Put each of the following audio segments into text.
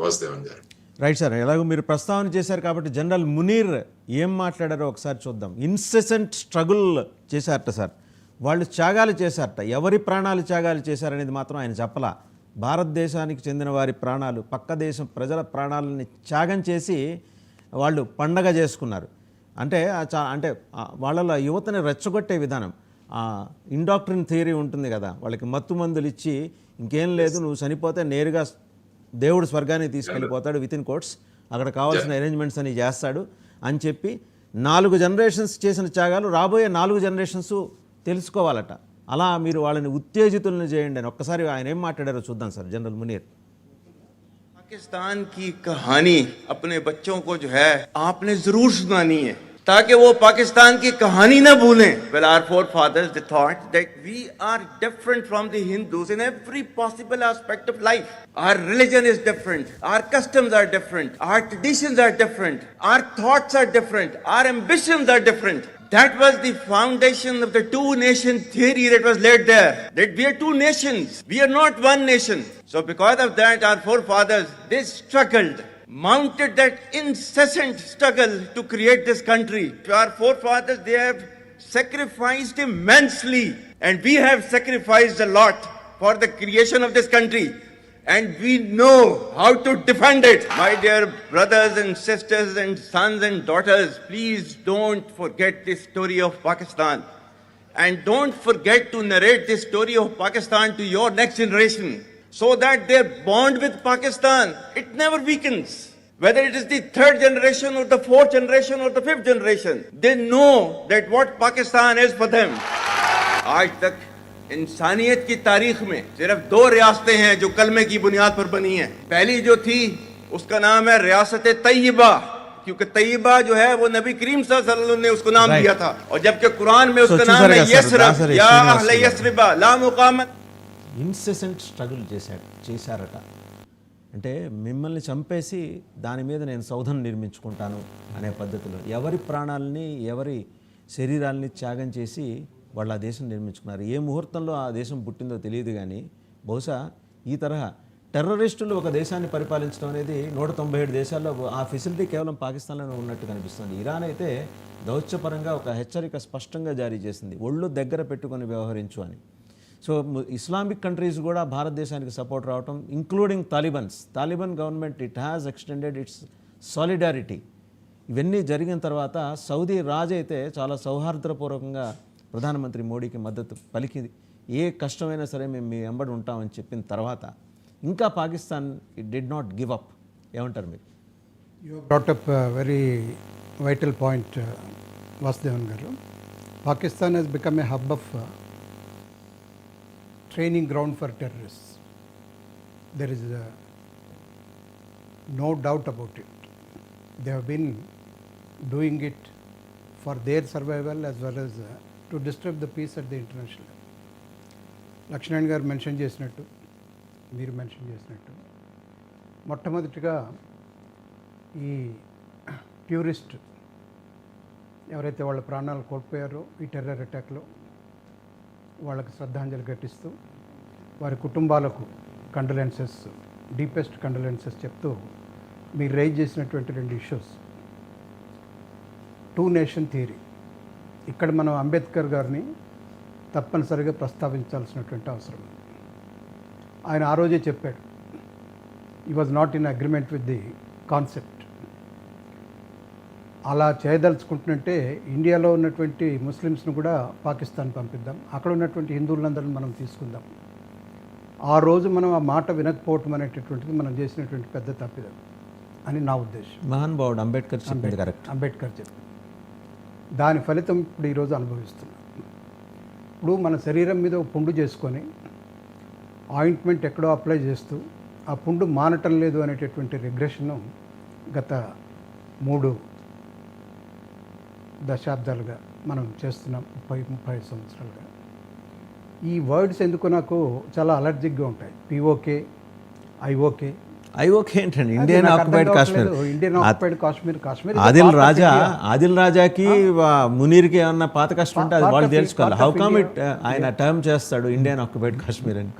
వాసుదేవన్ గారు. Right sir, ఎలాగో మీరు ప్రస్తావన చేశారు కాబట్టి జనరల్ మునీర్ ఏం మాట్లాడారో ఒకసారి చూద్దాం. ఇన్సెసెంట్ స్ట్రగుల్ చేశారట సార్, వాళ్ళు త్యాగాలు చేశారట. ఎవరి ప్రాణాలు త్యాగాలు చేశారనేది మాత్రం ఆయన చెప్పలా. భారతదేశానికి చెందిన వారి ప్రాణాలు, పక్క దేశం ప్రజల ప్రాణాలని త్యాగం చేసి వాళ్ళు పండగ చేసుకున్నారు. అంటే వాళ్ళలో యువతని రెచ్చగొట్టే విధానం, ఇండాక్ట్రిన్ థియరీ ఉంటుంది కదా, వాళ్ళకి మత్తు మందులు ఇచ్చి ఇంకేం లేదు నువ్వు చనిపోతే నేరుగా దేవుడు స్వర్గానికి తీసుకెళ్ళిపోతాడు వితిన్ కోట్స్, అక్కడ కావాల్సిన అరేంజ్మెంట్స్ అని చేస్తాడు అని చెప్పి 4 జనరేషన్స్ చేసిన త్యాగాలు రాబోయే 4 జనరేషన్స్ తెలుసుకోవాలట. అలా మీరు వాళ్ళని ఉత్తేజితులను చేయండి అని ఒక్కసారి ఆయన ఏం మాట్లాడారో చూద్దాం సార్. జనరల్ మునీర్, पाकिस्तान की कहानी अपने बच्चों को जो है आपने जरूर सुनानी है ताकि वो पाकिस्तान की कहानी ना भूलें. Well, our forefathers they thought that we are different from the Hindus in every possible aspect of life. Our religion is different, our customs are different, our traditions are different, our thoughts are different, our ambitions are different. That was the foundation of the two-nation theory that was laid there. That we are two nations, we are not one nation. So because of that, our forefathers, they struggled, mounted that incessant struggle to create this country. Our forefathers, they have sacrificed immensely, and we have sacrificed a lot for the creation of this country. And we know how to defend it. My dear brothers and sisters and sons and daughters, please don't forget the story of Pakistan. And don't forget to narrate the story of Pakistan to your next generation, so that their bond with Pakistan, it never weakens. Whether it is the 3rd generation or the 4th generation or the 5th generation, they know that what Pakistan is for them. आज तक इंसानियत की तारीख में सिर्फ 2 रियासतें हैं जो कलमे की बुनियाद पर बनी हैं. पहली जो थी उसका नाम है रियासत तैयबा, क्योंकि तैयबा जो है वो नबी करीम सल्लल्लाहु अलैहि वसल्लम ने उसको नाम दिया था. और जबकि कुरान में उसका नाम है यस्रब या अहले यस्रिबा ला मुकामत. ఇన్సెసెంట్ స్ట్రగుల్ చేశారట. అంటే మిమ్మల్ని చంపేసి దాని మీద నేను సౌధం నిర్మించుకుంటాను అనే పద్ధతిలో ఎవరి ప్రాణాలని ఎవరి శరీరాలని త్యాగం చేసి వాళ్ళు ఆ దేశం నిర్మించుకున్నారు. ఏ ముహూర్తంలో ఆ దేశం పుట్టిందో తెలియదు, కానీ బహుశా ఈ తరహా టెర్రరిస్టులు ఒక దేశాన్ని పరిపాలించడం అనేది 197 దేశాల్లో ఆ ఫెసిలిటీ కేవలం పాకిస్తాన్లోనే ఉన్నట్టు కనిపిస్తుంది. ఇరాన్ అయితే దౌత్యపరంగా ఒక హెచ్చరిక స్పష్టంగా జారీ చేసింది, ఒళ్ళు దగ్గర పెట్టుకొని వ్యవహరించు అని. సో ఇస్లామిక్ కంట్రీస్ కూడా భారతదేశానికి సపోర్ట్ రావటం, including Taliban government, it has extended it's solidarity. ఇవన్నీ జరిగిన తర్వాత సౌదీ రాజు అయితే చాలా సౌహార్దపూర్వకంగా ప్రధానమంత్రి మోడీకి మద్దతు పలికింది. ఏ కష్టమైనా సరే మేము మీ వెంబడి ఉంటామని చెప్పిన తర్వాత ఇంకా Pakistan it did not give up. ఏమంటారు మీరు? You brought up very vital point Vasudevan garu. Pakistan has become a hub of training ground for terrorists. There is no doubt about it. They have been doing it for their survival as well as to disturb the peace at the international level. Laxman garu mention చేసినట్టు, మీరు mention చేసినట్టు, మొట్టమొదటిగా ఈ tourist ఎవరైతే వాళ్ళ ప్రాణాలు కోల్పోయారో ఈ terror అటాక్లో వాళ్ళకి శ్రద్ధాంజలి ఘటిస్తూ వారి కుటుంబాలకు కండోలెన్సెస్, డీపెస్ట్ కండోలెన్సెస్ చెప్తూ మీరు రైజ్ చేసినటువంటి 2 ఇష్యూస్. 2 నేషన్ థియరీ, ఇక్కడ మనం అంబేద్కర్ గారిని తప్పనిసరిగా ప్రస్తావించాల్సినటువంటి అవసరం. ఆయన ఆ రోజే చెప్పాడు, ఈ was not in agreement with the concept. అలా చేయదలుచుకుంటుంటే ఇండియాలో ఉన్నటువంటి ముస్లిమ్స్ను కూడా పాకిస్తాన్ పంపిద్దాం, అక్కడ ఉన్నటువంటి హిందువులందరినీ మనం తీసుకుందాం. ఆ రోజు మనం ఆ మాట వినకపోవటం అనేటటువంటిది మనం చేసినటువంటి పెద్ద తప్పిదం అని నా ఉద్దేశం. మహానుభావుడు అంబేద్కర్ చెప్పింది కరెక్ట్. అంబేద్కర్ చెప్పింది దాని ఫలితం ఇప్పుడు ఈరోజు అనుభవిస్తున్నాం. ఇప్పుడు మన శరీరం మీద ఒక పుండు చేసుకొని ఆయింట్మెంట్ ఎక్కడో అప్లై చేస్తూ ఆ పుండు మానటం లేదు అనేటటువంటి రిగ్రెషన్ను గత 3 దశాబ్దాలుగా మనం చేస్తున్నాం, 30 సంవత్సరాలుగా. ఈ వర్డ్స్ ఎందుకు నాకు చాలా అలర్జిక్గా ఉంటాయి. పిఓకే, ఐఓకే ఏంటండి? Indian occupied Kashmir, Indian occupied Kashmir. Kashmir Adil రాజాకి మునీర్కి ఏమన్నా పాత కష్టం ఉంటే అది వాళ్ళు తెలుసుకోవాలి. హౌ కమ్ ఇట్ ఆయన టర్మ్ చేస్తాడు ఇండియన్ ఆక్యుపైడ్ కాశ్మీర్ అని.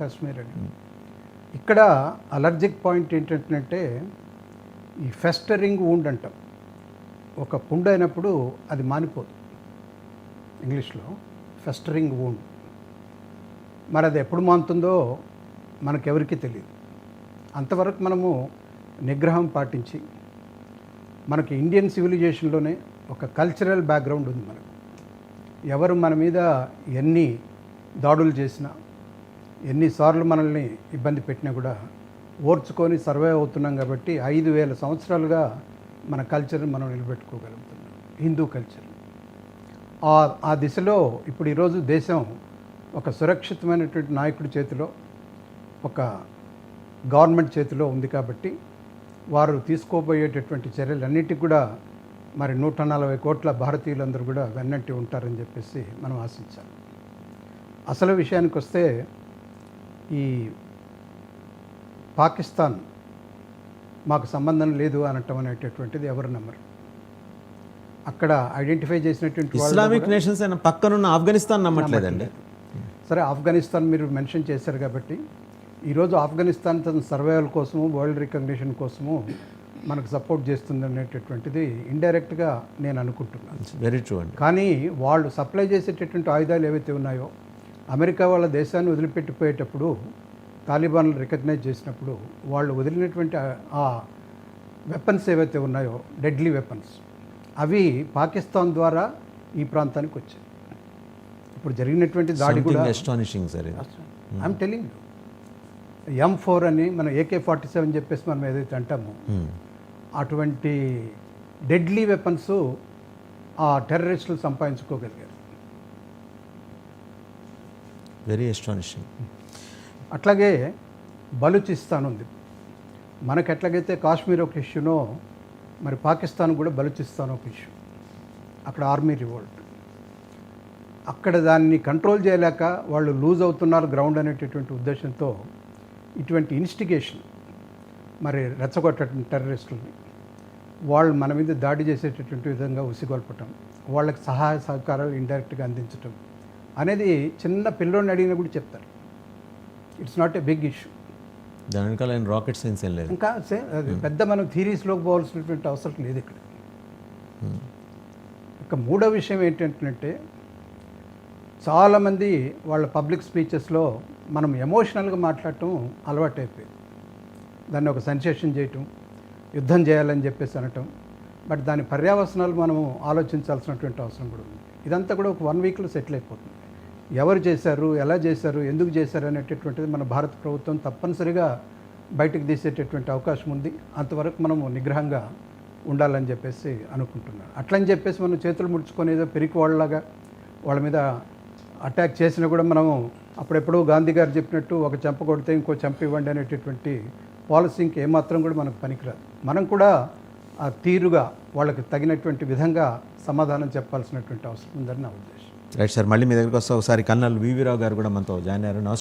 ఇక్కడ అలర్జిక్ పాయింట్ ఏంటంటే ఈ ఫెస్టరింగ్ వూండ్ అంటాం. ఒక పుండు అయినప్పుడు అది మానిపోదు, ఇంగ్లీష్లో ఫెస్టరింగ్ వూండ్. మరి అది ఎప్పుడు మానుతుందో మనకెవరికీ తెలియదు. అంతవరకు మనము నిగ్రహం పాటించి, మనకి ఇండియన్ సివిలైజేషన్లోనే ఒక కల్చరల్ బ్యాక్గ్రౌండ్ ఉంది మనకు. ఎవరు మన మీద ఎన్ని దాడులు చేసినా, ఎన్నిసార్లు మనల్ని ఇబ్బంది పెట్టినా కూడా ఓర్చుకొని సర్వైవ్ అవుతున్నాం. కాబట్టి 5,000 సంవత్సరాలుగా మన కల్చర్ని మనం నిలబెట్టుకోగలుగుతున్నాం, హిందూ కల్చర్. ఆ దిశలో ఇప్పుడు ఈరోజు దేశం ఒక సురక్షితమైనటువంటి నాయకుడి చేతిలో, ఒక గవర్నమెంట్ చేతిలో ఉంది. కాబట్టి వారు తీసుకోబోయేటటువంటి చర్యలన్నిటికీ కూడా మరి 140 కోట్ల భారతీయులందరూ కూడా వెన్నంటి ఉంటారని చెప్పేసి మనం ఆశించాలి. అసలు విషయానికి వస్తే, ఈ పాకిస్తాన్ మాకు సంబంధం లేదు అనటం అనేటటువంటిది ఎవరు నమ్మరు. అక్కడ ఐడెంటిఫై చేసినటువంటి వాళ్ళు ఇస్లామిక్ నేషన్స్ అయిన పక్కనున్న ఆఫ్ఘనిస్తాన్ నమ్మట్లేదండి. సరే, ఆఫ్ఘనిస్తాన్ మీరు మెన్షన్ చేశారు కాబట్టి ఈరోజు ఆఫ్ఘనిస్తాన్ తన సర్వైవల్ కోసము, వరల్డ్ రికగ్నిషన్ కోసము మనకు సపోర్ట్ చేస్తుంది అనేటటువంటిది ఇండైరెక్ట్గా నేను అనుకుంటున్నాను. వెరీ ట్రూ అండి. కానీ వాళ్ళు సప్లై చేసేటటువంటి ఆయుధాలు ఏవైతే ఉన్నాయో, అమెరికా వాళ్ళ దేశాన్ని వదిలిపెట్టిపోయేటప్పుడు తాలిబాన్లు రికగ్నైజ్ చేసినప్పుడు వాళ్ళు వదిలినటువంటి ఆ వెపన్స్ ఏవైతే ఉన్నాయో, డెడ్లీ వెపన్స్, అవి పాకిస్తాన్ ద్వారా ఈ ప్రాంతానికి వచ్చాయి. ఇప్పుడు జరిగినటువంటి దాడి కూడా astonishing sir. I'm telling M4 అని మనం AK-47 చెప్పేసి మనం ఏదైతే అంటామో, అటువంటి డెడ్లీ వెపన్స్ ఆ టెర్రరిస్టులు సంపాదించుకోగలిగారు. Very astonishing. అట్లాగే బలూచిస్తాన్ ఉంది. మనకు ఎట్లాగైతే కాశ్మీర్ ఒక ఇష్యూనో, మరి పాకిస్తాన్ కూడా బలూచిస్తాన్ ఒక ఇష్యూ. అక్కడ ఆర్మీ రివోల్ట్. అక్కడ దాన్ని కంట్రోల్ చేయలేక వాళ్ళు లూజ్ అవుతున్నారు గ్రౌండ్ అనేటటువంటి ఉద్దేశంతో ఇటువంటి ఇన్స్టిగేషన్, మరి రెచ్చగొట్టడం టెర్రరిస్టులని, వాళ్ళు మన మీద దాడి చేసేటటువంటి విధంగా ఉసిగొల్పటం, వాళ్ళకి సహాయ సహకారాలు ఇండైరెక్ట్గా అందించటం అనేది చిన్న పిల్లోని అడిగినా కూడా చెప్తారు. It's not a big issue. దాని వెనకాల రాకెట్ సైన్స్ ఏం లేదు. ఇంకా అది పెద్ద మనం థీరీస్లోకి పోవాల్సినటువంటి అవసరం లేదు ఇక్కడ. ఇక మూడో విషయం ఏంటంటే, చాలామంది వాళ్ళ పబ్లిక్ స్పీచెస్లో మనం ఎమోషనల్గా మాట్లాడటం అలవాటైపోయింది. దాన్ని ఒక సెన్సేషన్ చేయటం, యుద్ధం చేయాలని చెప్పేసి అనటం. బట్ దాని పర్యావసనాలు మనము ఆలోచించాల్సినటువంటి అవసరం కూడా ఉంది. ఇదంతా కూడా ఒక 1 వీక్లో సెటిల్ అయిపోతుంది. ఎవరు చేశారు, ఎలా చేశారు, ఎందుకు చేశారు అనేటటువంటిది మన భారత ప్రభుత్వం తప్పనిసరిగా బయటకు తీసేటటువంటి అవకాశం ఉంది. అంతవరకు మనము నిగ్రహంగా ఉండాలని చెప్పేసి అనుకుంటున్నాను. అట్లని చెప్పేసి మనం చేతులు ముడుచుకొని ఏదో పెరికి వాళ్ళలాగా వాళ్ళ మీద అటాక్ చేసినా కూడా మనము అప్పుడెప్పుడో గాంధీ గారు చెప్పినట్టు ఒక చెంప కొడితే ఇంకో చెంప ఇవ్వండి అనేటటువంటి పాలసీ ఇంకేమాత్రం కూడా మనకు పనికిరాదు. మనం కూడా ఆ తీరుగా వాళ్ళకి తగినటువంటి విధంగా సమాధానం చెప్పాల్సినటువంటి అవసరం ఉందని నా ఉద్దేశం. రైట్ సార్, మళ్ళీ మీ దగ్గరికి వస్తే ఒకసారి కల్నల్ వివి రావు గారు కూడా మనతో జాయిన్ అయ్యారు.